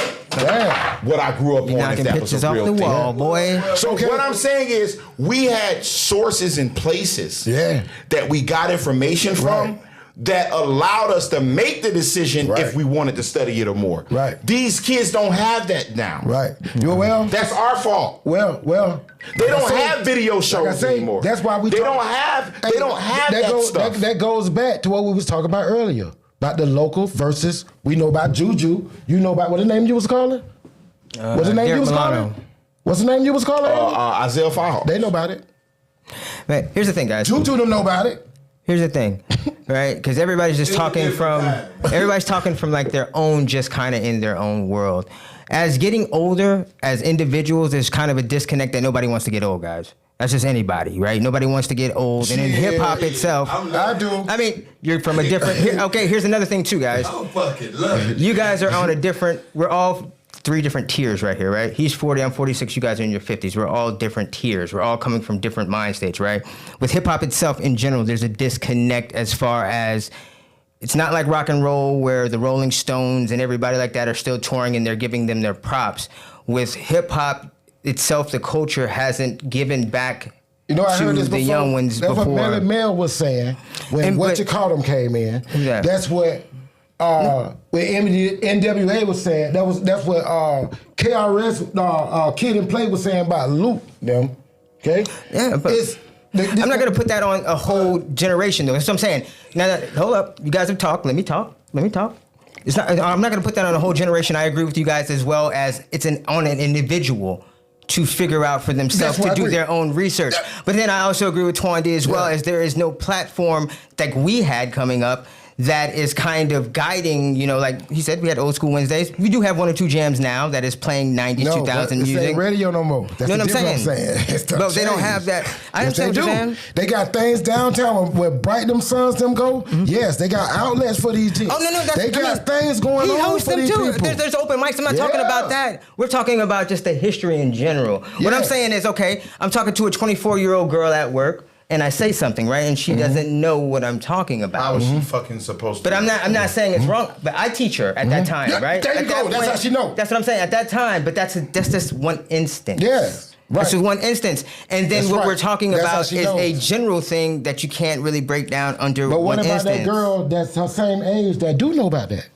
What I grew up on, knocking if that was pictures a off real the thing. wall, boy. So what I'm saying is, we had sources and places that we got information from that allowed us to make the decision if we wanted to study it or more. These kids don't have that now. That's our fault. Well, they don't have video shows anymore. That's why we. They don't have that stuff. That goes back to what we was talking about earlier about the local versus. We know about Juju. You know about what the name you was calling? What's the name you was calling? What's the name you was calling? Isaiah Fahal. They know about it. Man, here's the thing, guys. Juju don't know about it. Here's the thing, right? Because everybody's just talking from like their own, just kind of in their own world. As getting older, as individuals, there's kind of a disconnect that nobody wants to get old, guys. That's just anybody, right? Nobody wants to get old. And in hip hop itself, I do. I mean, you're from a different. Okay, here's another thing too, guys. I fucking love it. You guys are on a different. We're all 3 different tiers right here, right? He's 40, I'm 46. You guys are in your 50s. We're all different tiers. We're all coming from different mind states, right? With hip hop itself in general, there's a disconnect as far as. It's not like rock and roll where the Rolling Stones and everybody like that are still touring and they're giving them their props. With hip hop itself, the culture hasn't given back I heard this to the before. young ones That's before. what Melly Mel was saying when Them came in. Yeah. That's what when NWA was saying. That's what KRS Kid and Play was saying about Luke them. Okay. Yeah, but I'm not gonna put that on a whole generation though. That's what I'm saying. Now, hold up, you guys have talked. Let me talk. It's not. I'm not gonna put that on a whole generation. I agree with you guys as well as it's on an individual to figure out for themselves to do their own research. But then I also agree with Twan D as well as there is no platform like we had coming up that is kind of guiding, like he said, we had Old School Wednesdays. We do have 1 or 2 jams now that is playing 90s, 2000 music. It ain't radio no more. That's what I'm saying. But they don't have that. I understand what you're saying. They got things downtown where Bright them sons them go. Mm-hmm. Yes, they got outlets for these chicks. Oh, no, they got things going on for these people. There's open mics. I'm not talking about that. We're talking about just the history in general. What I'm saying is, okay, I'm talking to a 24-year-old girl at work. And I say something, right? And she doesn't know what I'm talking about. How was she fucking supposed to? But I'm not saying it's wrong. But I teach her at that time, right? There you go. That's how she know. That's what I'm saying. At that time, but that's just one instance. Yeah. Right. That's just one instance. And then what we're talking about is knows. a general thing that you can't really break down under but one instance. But what about that girl that's her same age that do know about that?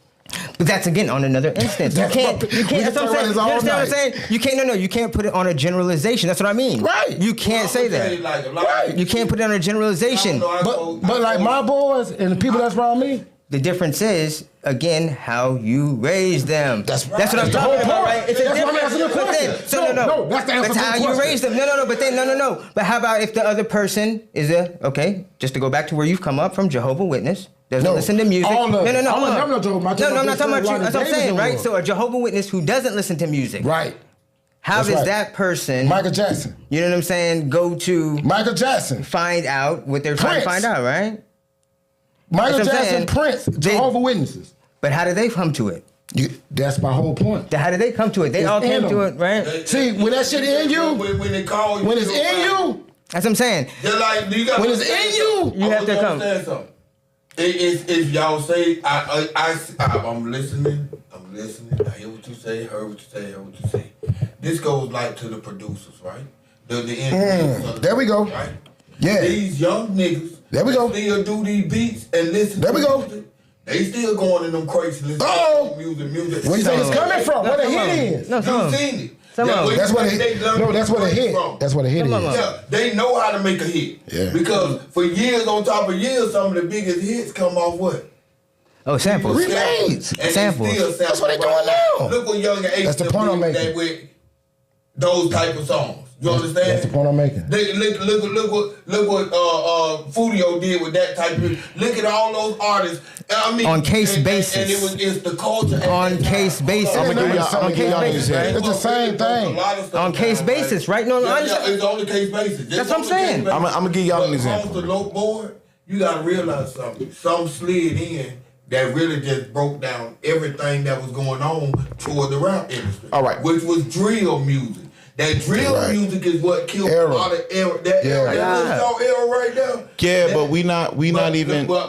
But that's again on another instance. You can't. That's what I'm saying. You understand what I'm saying? You can't. No. You can't put it on a generalization. That's what I mean. Right. You can't say that. Right. You can't put it on a generalization. But like my boys and the people that's around me. The difference is, again, how you raise them. That's right. That's what I'm talking about, right? It's that's why I'm asking the question. No. That's the answer That's to the how question. you raise them. No. But then, no. But how about if the other person is just to go back to where you've come up from, Jehovah's Witness, doesn't listen to music. I'm not talking about I'm not talking about you. That's what I'm saying, right? So a Jehovah's Witness who doesn't listen to music. Right. How does that person, Michael Jackson, you know what I'm saying, go to Michael Jackson, find out what they're trying to find out, right? Michael Jackson, Prince, Jehovah's Witnesses. But how did they come to it? That's my whole point. How did they come to it? They all came to it, right? See, when that shit in you, when they call you, when it's in you, that's what I'm saying. They're like, when it's in you, you have to come. If y'all say, I'm listening, I hear what you say, heard what you say, heard what you say. This goes like to the producers, right? The engineers. There we go. Right? Yeah. These young niggas. There we go. Still do these beats and listen. There to we go. music. They still going in them crates listening Uh-oh. to music. Where you think it's coming from? Where the hit is? You've seen it. That's what it hit. No, that's what it hit. That's what it hit is. Yeah, they know how to make a hit. Yeah. Because for years on top of years, some of the biggest hits come off what? Oh, samples. Remakes. And Samples. they still That's what they sample doing now. Look what Young and Ace That's the point I'm making. that with those type of songs. You understand? That's the point I'm making. Look what Fudio did with that type of. Look at all those artists. I mean, On case basis. And it's the culture. On case basis. I'm gonna give y'all basis, right? It's the same thing. On case basis, right? No, it's on the case basis. That's what I'm saying. I'm gonna give y'all an example. Across the low board, you gotta realize something. Some slid in that really just broke down everything that was going on toward the rap industry. All right. Which was drill music. That drill music is what killed a lot of era. That era right there. Yeah, but we not even. I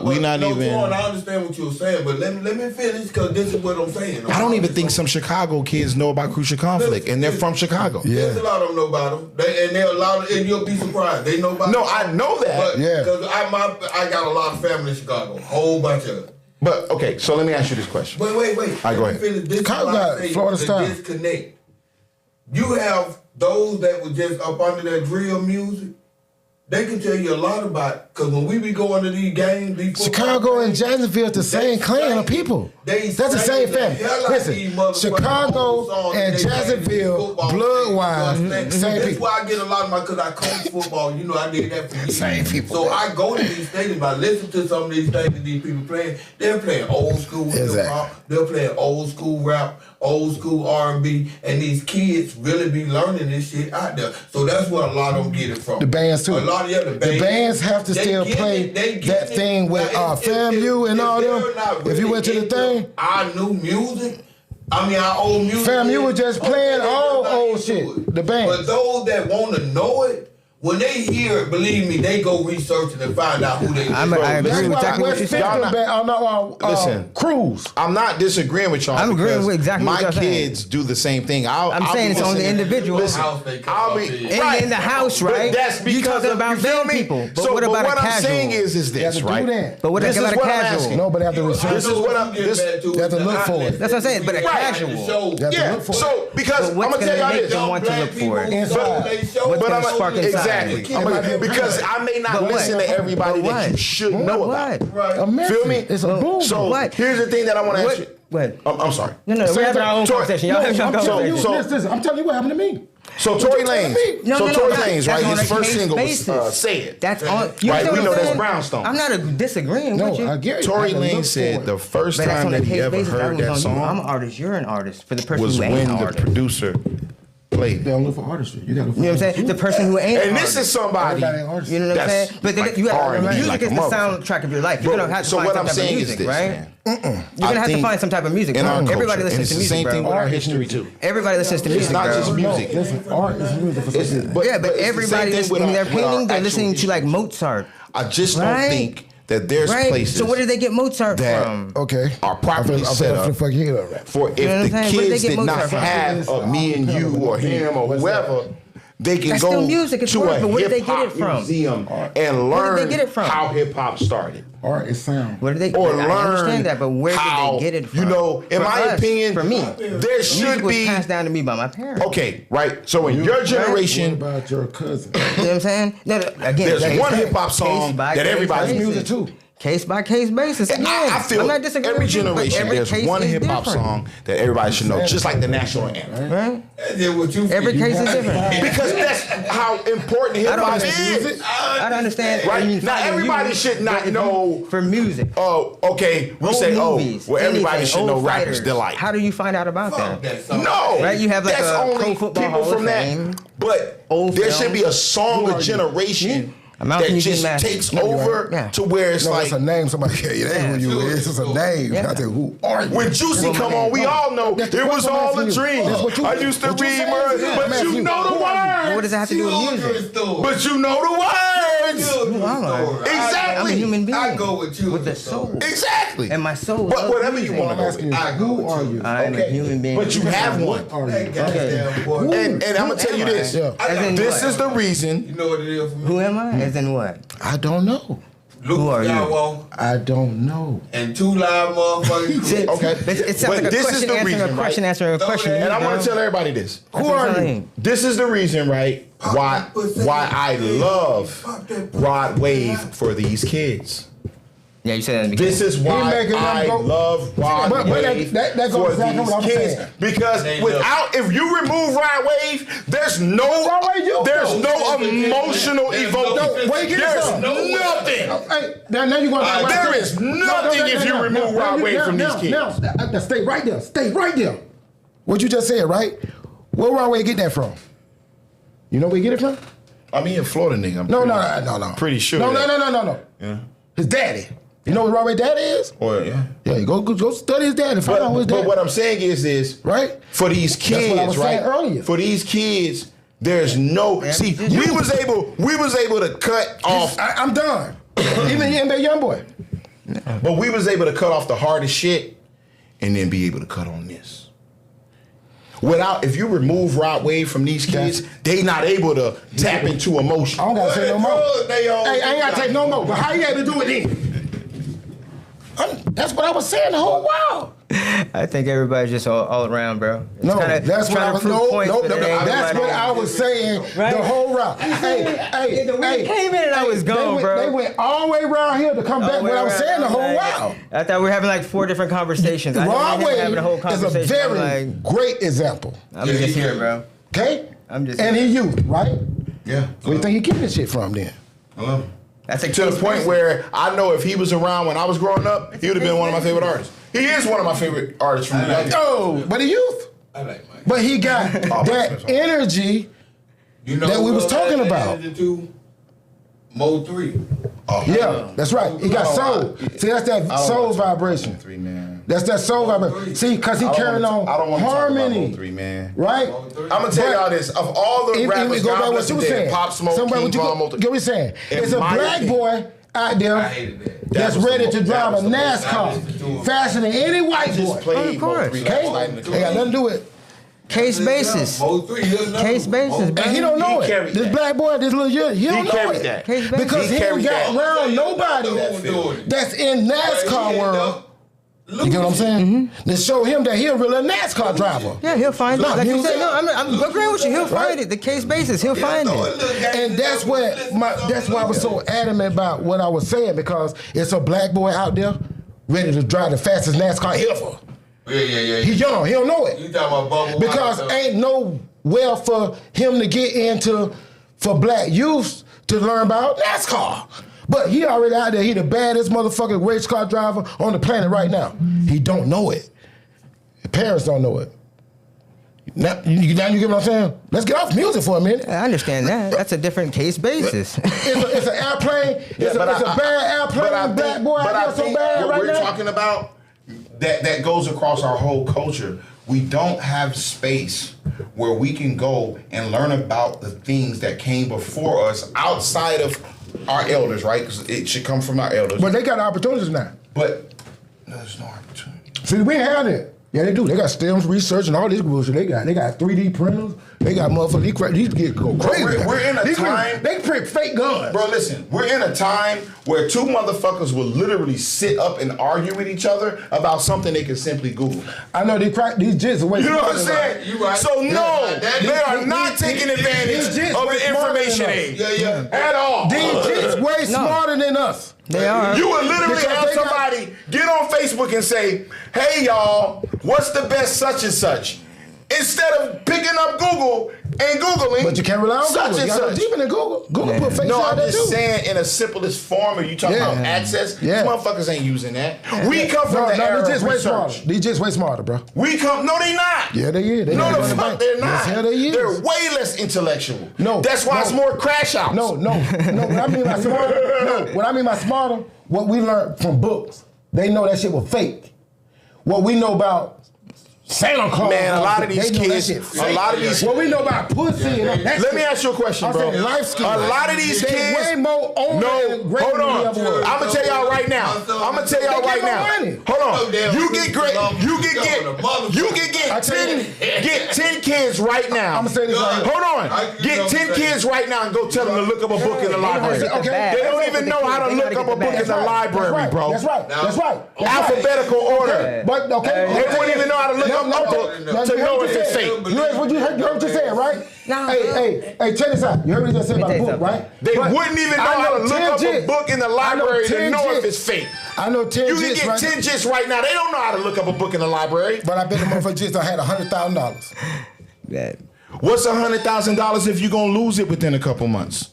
understand what you're saying, but let me finish because this is what I'm saying. I don't even think some Chicago kids know about Crucial Conflict, and they're from Chicago. There's a lot of them know about them, and you'll be surprised. They know about No, I know that. Because I got a lot of family in Chicago, whole bunch of them. But okay, so let me ask you this question. Wait. All right, go ahead. This Chicago got Florida style. Disconnect. You have those that were just up under that drill music. They can tell you a lot about, because when we be going to these games, Chicago and Jacksonville is the same clan of people. That's the same family. Listen, Chicago and Jacksonville, blood-wise, same people. That's why I get a lot of my, because I coach football, I did that for years. Same people. So I go to these stadiums, I listen to some of these things that these people playing. They're playing old school hip-hop, they're playing old school rap, old school R&B, and these kids really be learning this shit out there. So that's where a lot of them get it from. The bands too. A lot of the bands have to they still get play it, they get that it. thing with Now, FAMU and all them. they're not If you went to the into thing, our new music. I mean, our old music. FAMU was just playing all they're not old into shit. it. The bands. But those that want to know it, when they hear it, believe me, they go researching and find out who they I is. agree with exactly what you're saying. Listen, Cruise. I'm not disagreeing with y'all. I'm agreeing because with exactly what my y'all saying. kids do the same thing. I'm saying it's on the listening- individual. Listen, House they come I'll up be in. In the house, right? But that's because you talking of, about you feel band me? people. But so, what about what a I'm casual? saying is You have this, to right? do that. But what This about is a what I'm casual? asking. Nobody have to research. This is what I'm. You have to look for it. That's what I'm saying, but a casual. You have to Yeah. look for So because But I'm what's gonna tell gonna y'all make this. them want to look for it? Inside. What's But gonna I'm spark inside? exactly because I may not But what? listen to everybody But that you what? should But know what? about. Right. A message. Feel me? It's a boom. So What? here's the thing that I want to ask you. What? I'm sorry. No, we're having our own Tor- conversation. Y'all have your own conversation. Listen, I'm telling you what happened to me. So Tory Lanez. No, So no, Tory no, Lanez, that's right? on His a first case single was basis. "Say It." That's on. Right, we understand know what I'm that's saying? Brownstone. I'm not disagreeing No, with you. I get it. Tory I can look Lanez said for the it. first But that's time on a that he case ever basis. heard that on you. I'm an song artist. You're an artist. For the person was who ain't when an the artist. producer played They it. don't look for artistry. You gotta look for You know what I'm saying? The person who ain't an And artist. this is somebody. Everybody ain't artist. You know what I'm That's saying? But like you R&B, got music like is a the motherfucker. soundtrack of your life. You're Bro, gonna have to so find what some I'm type of saying is music, this, right? man. You're gonna have to find some type of music. in Bro. our Everybody culture, and listens it's to the music, same thing with bro. our history too. Everybody listens to music, not bro. just music. Listen, art is music for some people. But Yeah, but it's the same everybody thing listens, with when our- they're with our painting, they're actual listening to history. like Mozart. I just don't Right? think that there's Right? places So where did they get Mozart that from? Okay. are properly set up Fuck your head up. for if You know what the I'm saying? Where did kids they get did not Mozart from? have a me and you or him or whoever, they can That's go still music, it's to work, a but where did they hip hop get it from? museum and Where learn did they get it from? how hip hop started. Art is sound. Where did they? Or I learn understand that, but where how, did they get it from? You know, in For my us, opinion, for me, there should music was be. passed down to me by my parents. Okay, right. So in your What generation, about your cousin? You know what I'm saying? No, again, there's case one by- hip hop case song by that case everybody's basis. music too. Case by case basis. Again, I feel I'm not disagreeing every with you, but generation every there's case one is hip hop different, song that everybody should know, just like the national anthem. right? That's just what you Every feel. case is different. Because that's how important hip I don't hop understand. is. I don't understand. Right. I mean, Now, finding everybody you, should not but if know- you- for music. Oh, okay. We Old say, movies, well, everybody anything, should know old rappers fighters. delight. How do you find out about Fuck that? that song. No, Right, you have like that's a only Pro Football people Hall from of that. Fame, But old there film. should be a song Who of are you? generation I'm out that from just Eugene, takes Mass. over Yeah. to where it's No, like it's a name somebody gave you. That ain't who you Yeah. is. It's a name. Yeah. I think, who are you? when Juicy Well, come my on, we name- all know That's it was what I'm all a asking you. dream. That's what you- I used to what you read saying words, is, I'm but asking you you, know the who are you? What words. does that have to do with music? But you know the words. Children's Who am I? story. Exactly. I'm a human being. I go with you. With the soul. Exactly. And my soul. But loves whatever you music. want I'm to go asking with. you, I go who with are you. you? I'm a human being. But you have one. What are That you? goddamn boy. And I'm gonna tell you am I? this. Yeah. I As in This what? is the reason. You know what it is for me? Who am I? As in what? I don't know. Luke Who are you? Skywalker I don't know. and two live motherfuckers. Okay. But it sounds But like a this is question the answering reason, a question right? answering a No, question. and And I you want know? to tell everybody this. That's Who what are I'm you? saying. This is the reason, right? Why I love Rod Wave for these kids. Yeah, you said that in the beginning. This is why making them I go- love Rod But Wave that goes for exactly these what I'm kids. saying. Because They without, if you remove Rod Wave, there's Rod no Wave, you there's know. no emotional There's evoking. no- Where you get There's some? nothing. Hey, now you're going to There is nothing if you remove Rod Wave from these kids. Now, stay right there. Stay right there. What you just said, right? Where Rod Wave get that from? You know where he get it from? I mean, a Florida nigga. I'm No. Pretty sure. No. that- Yeah. His daddy. You know what Rod Wave daddy is? Or yeah. Yeah, you go study his daddy. Find out who his But daddy. what I'm saying is Right? for these That's what I kids, was right? saying earlier. For these kids, there's no see. We was able to cut off, I'm done. Even the NBA young boy. but we was able to cut off the hardest shit, and then be able to cut on this. Without, if you remove Rod Wave from these kids, they not able to tap into emotion. I don't gotta say no more. They all- Hey, I ain't gotta take no more. But how you able to do it then? That's what I was saying the whole while. I think everybody's just all around, bro. It's No, kinda that's what trying I to was. prove No, points, no, but no, it ain't that's nobody- what I was saying Right? the whole route. Hey, The wind came in and I was gone, they bro. They went all the way around here to come back. What I was saying the whole while. I thought we were having like 4 different conversations. I Rod thought we were having a whole Wave is a conversation. I'm very like, great example. I'm just here, bro. Okay, I'm just and here. he youth, right? Yeah, Where you think he getting this shit from then? That's a to the point where I know if he was around when I was growing up, he would have been one of my favorite artists. He is one of my favorite artists from the like 90s. Oh, but the youth. I like Mike. But he got that energy You know that we who was else talking had about. energy too? Mo 3. Yeah, that's right. He got soul. See, that's that soul vibration. 3, man. That's that soul vibration. See, because he carrying on I don't want to talk about harmony. 3, man. Right? I'm gonna tell y'all this: of all the rappers, go back God what bless you them were dead, saying. Pop Smoke, Somebody King what you Von, go, get what you're saying. It's a my black opinion. boy out I there hated that. that's was the ready most- to that drive a was the most- NASCAR faster than any white I just boy. played Of course. Mo 3 Okay? last night in the They club. got nothing to do with it. Case basis. Mo 3, he'll never- Case basis, Mo- bro. And he don't know He it. carried This that. black boy, this little year, he don't know carried it. that. Case basis. Because He he ain't carried got that. around nobody that's in NASCAR world. You get what I'm saying? To show him that he a real NASCAR driver. Yeah, he'll find it. Nah, Like you music. said, no, I'm agreeing with you. He'll find Right. it. The case basis, he'll find it. And that's why I was so adamant about what I was saying, because it's a black boy out there ready to drive the fastest NASCAR ever. Yeah. He young, he don't know You it. talking about Bubba Because White, ain't no well for him to get into for black youth to learn about NASCAR. But he already out there, he the baddest motherfucking race car driver on the planet right now. He don't know it. His parents don't know it. Now you get what I'm saying? Let's get off music for a minute. I understand that. That's a different case basis. It's an airplane. It's a bad airplane. Black boy but I out there so think bad what right we're now. talking about that goes across our whole culture. We don't have space where we can go and learn about the things that came before us outside of our elders, right? Because it should come from our elders. But they got opportunities now. But there's no opportunity. See, we ain't had it. Yeah, they do. They got STEMs research and all this bullshit. They got 3D printers. They got motherfuckers. These kids go crazy. We're in a time. They print fake guns. Bro, listen, we're in a time where two motherfuckers will literally sit up and argue with each other about something they can simply Google. I know these jits away. You know what I'm saying? You right. So no, That is- they are not taking advantage these jits of way the smarter information than age. Yeah. At all. These jits way smarter than us. They are. You would literally Because have they got- somebody get on Facebook and say, "Hey y'all, what's the best such and such?" Instead of picking up Google and Googling, But you can't rely on such Google. and You gotta go such. deep into Google. Google put fake No, out I'm there just too. saying in a simplest form. Are you talking Yeah. about access? Yeah. These motherfuckers ain't using that. We come from No, the era these of jits way smarter. research. These jits way smarter, bro. We come. No, they not. Yeah, they is. They No, got the it on the fuck bank. they're not. Yes, hell they is. They're way less intellectual. No, that's why no. it's more crash outs. No. What I mean by smarter, what I mean by smarter, what we learned from books, they know that shit was fake. What we know about Santa Claus, Man, a lot of they these know that kids, shit a fake. lot of these. What we know about pussy and that Let shit. me ask you a question, I bro. said life skills. A lot of these They kids. way more on No, than great hold on. than we ever were. I'm gonna tell y'all right now. I'm gonna tell y'all They right get no now. money. Hold on. No damn You get great. You can I get tell you- 10 kids right now. I'ma say this right here. Hold on. Get 10 kids right now and go tell them to look up a book in the library. Okay. They don't even know how to look up a book in the library, bro. That's right. That's right. Alphabetical order. But okay, They wouldn't even know how to look up a book to know if it's fake. You heard what you said, right? No. Hey, check this out. You heard what you just said about the tell you book, something. right? They But wouldn't even know I how to look 10 up a jits. book in the I know library to 10 know if jits. it's fake. I know 10 You can jits, get right? 10 jits right now. They don't know how to look up a book in the library. But I bet the motherfucker jits had $100,000. That- What's $100,000 if you're gonna lose it within a couple months?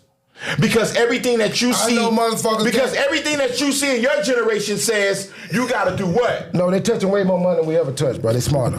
Because everything that you see, know motherfuckers because that- everything that you see in your generation says you gotta do what? No, they touching way more money than we ever touched, bro. They smarter.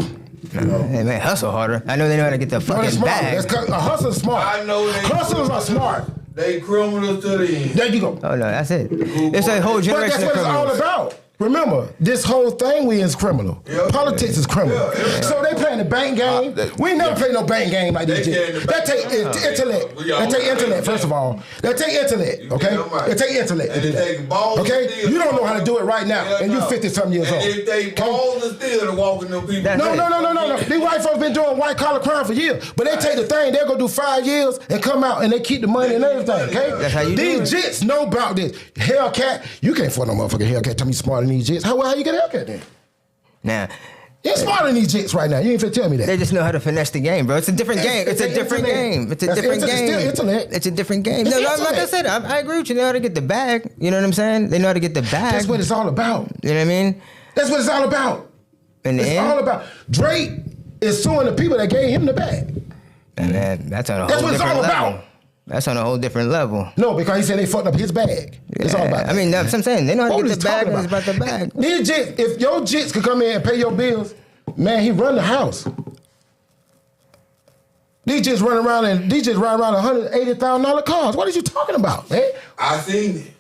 Hey man, hustle harder. I know they know how to get the No, they fucking smarter. bag. That's a hustler's smart. I know they Hustlers are smart. They criminals to the end. There you go. Oh no, that's it. It's a whole But generation that's of what it's all criminals. about. Remember, this whole thing we is criminal. Yeah. Politics is criminal. Yeah. So they playing the bank game. We ain't never play no bank game like They these. playing the That take bank game. intellect. We That all take play intellect, the first of bank. all. That take intellect, You okay? damn right. It take intellect to And do it that. take balls Okay? to steal. You don't know how to do it right now, Yeah, and you no. 50-something years old. And it take balls to steal to walk in them people. That's No. These white folks been doing white collar crime for years, but they take the thing, they'll go do 5 years and come out and they keep the money and everything, okay? That's how you do These it. jits know about this. Hellcat, you can't afford no motherfucking Hellcat. Tell me you smarter than these jits. How you get a Hellcat then? Now, You ain't smarter than these jits right now. You ain't finna tell me that. they just know how to finesse the game, bro. It's a different game. It's a It's different internet. game. It's a That's different internet. game. It's still internet. It's a different game. It's No, like I internet. said, I agree with you. They know how to get the bag. You know what I'm saying? They know how to get the bag. That's what it's all about. You know what I mean? That's what it's all about. In the It's end, all about. Drake is suing the people that gave him the bag. and man, that's on a That's whole what it's different all level. about. That's on a whole different level. No, because he said they fucked up his bag. It's all about that. I mean, that's what I'm saying. They know how to What get was the bag, talking and it's about the bag. These jits, if your jits could come in and pay your bills, man, he run the house. These jits run around and these jits ride around $180,000 cars. What are you talking about, man? I seen it.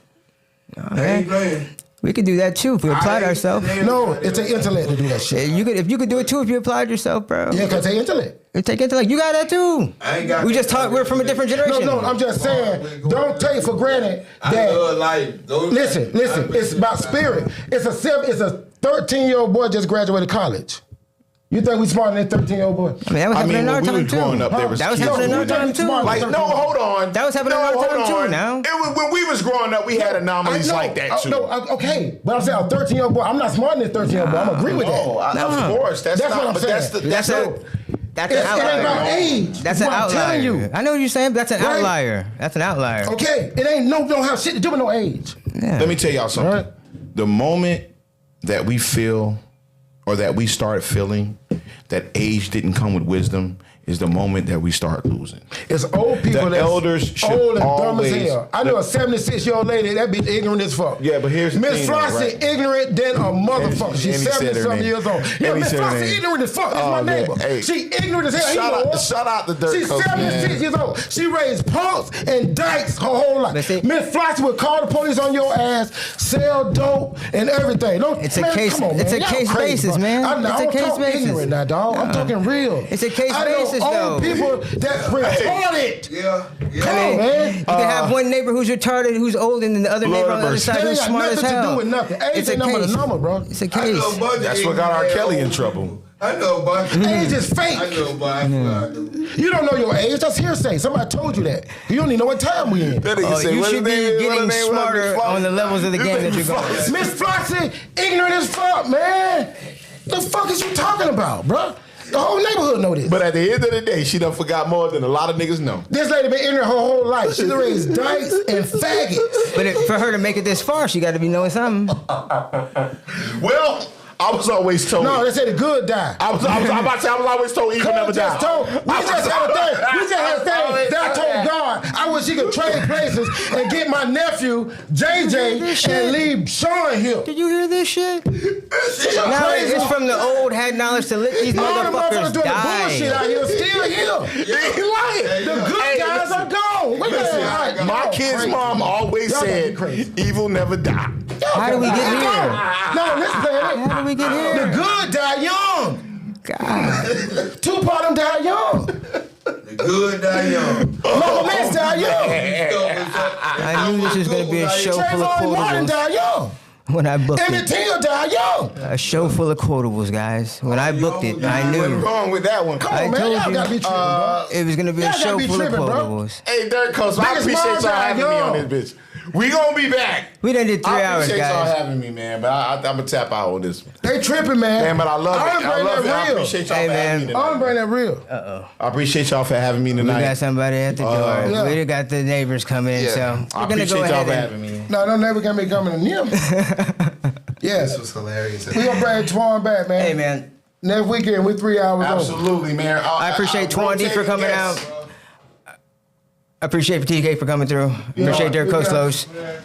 I ain't playing. We could do that too if we applied ourselves. No, it's an intellect to do that shit. If you could do it too if you applied yourself, bro. Yeah, because they intellect. It take intellect. You got that too. I ain't got We just that. talked. We're from a different generation. No, I'm just saying, don't take for granted I that. love life. Listen, it's about spirit. It's a 13-year-old boy just graduated college. You think we smarter than that 13-year-old boy? I mean, that was happening in when our we time was growing too. up, there was That was kids happening in our doing time that. too. Smart. Like, no, hold on. That was happening in our hold time too, on. now. It was, when we was growing up, we had anomalies like that too. Okay, but I'm saying a 13-year-old boy. I'm not smarter than a 13-year-old boy. I'm agree with that. Of course. That's what not, I'm but saying. that's an That's an It ain't outlier. about age. That's an I'm telling outlier. you. I know what you're saying, but that's an Right. outlier. That's an outlier. Okay, it ain't don't have shit to do with no age. Yeah. Let me tell y'all something. Right. The moment that we feel or that we start feeling that age didn't come with wisdom is the moment that we start losing. It's old people The that's elders should old and dumb as always- hell. I know a 76-year-old lady that be ignorant as fuck. Yeah, but here's the Miss thing, Flossie right? ignorant than a motherfucker. She's and he said her 70-something name. years old. Yeah, And he Miss said her Flossie name. ignorant as fuck. That's Oh, my man. neighbor. Hey. She ignorant as hell. Shout out the dirt She's coach, 76 man. years old. She raised punks and dykes her whole life. But see- Miss Flossie would call the police on your ass, sell dope and everything. It's a case- Come on, it's man. a Y'all case crazy, basis, bro. man. I It's a don't case talk basis. ignorant now, dog. I'm talking real. It's a case I know basis, though. old people that's retarded. Yeah. Come Yeah. on, man. You can have one neighbor who's retarded, who's old, and then the other Lord neighbor on the other mercy. side That who's ain't got smart as nothing to hell. do with nothing. Age It's a ain't number case. the number, bro. It's a I case. know a bunch of That's what got R. ignorant Kelly in old trouble. people. I know a bunch. Age is fake. I know a bunch. You don't know your age. That's hearsay. Somebody told you that. You don't even know what time we in. That nigga Oh, say, you what should his be name is? What getting his name was? smarter on the levels of the game that you're going. Miss Flossie, ignorant as fuck, man. The fuck is you talking about, bro? The whole neighborhood know this. But at the end of the day, she done forgot more than a lot of niggas know. This lady been ignorant her whole life. She raised dykes and faggots. But for her to make it this far, she got to be knowing something. Well, I was always told. No, they say the good die. I was about to say, I was always told evil never We just died. had a thing that I told God I wish he could trade places and get my nephew JJ and leave Sean here. Did you hear this shit? Now Crazy. it's from the old had knowledge to let these All the motherfuckers motherfuckers doing the bullshit die. out here still here. He lying. The good Hey, guys listen. are gone. Wait a Listen, minute. my Y'all kid's crazy. mom always Y'all gotta be said, crazy. evil never die. How did we get here? No, listen, man. How did we get The here? good die young. God. Tupac them die young. The good die young. Mama Max die young. I knew this was going to be a show full of Trayvon Martin quotables die young. when I booked Emmett it. Till die young. A show full of quotables, guys. When I booked it, I What's knew wrong with that one? Come I on, man. told Y'all you. gotta be tripping, bro. it was going to be a Y'all show gotta be full of tripping, bro. quotables. Hey, Dirk Coast, I Biggest appreciate Mars y'all died having me on young. this bitch. We gonna be back. We done did 3 I hours, appreciate y'all guys. having me, man. But I'm gonna tap out on this one. They tripping, man. Man, but I love it. I'm I bring love it. I that real. appreciate y'all Hey, for having man. me I'm tonight. bring that real. I appreciate y'all for having me We tonight. got somebody at the door. yeah. We done got the neighbors coming in, Yeah. so I we're going to appreciate go y'all ahead for and... having me. No, don't never gonna be coming to him. Yes. This was hilarious. We gonna bring Twan back, man. Hey, man. Next weekend, we 3 hours over. Absolutely, man. I appreciate Twan D for coming out. I appreciate TK for coming through. Appreciate Dirk Yeah. Koslos.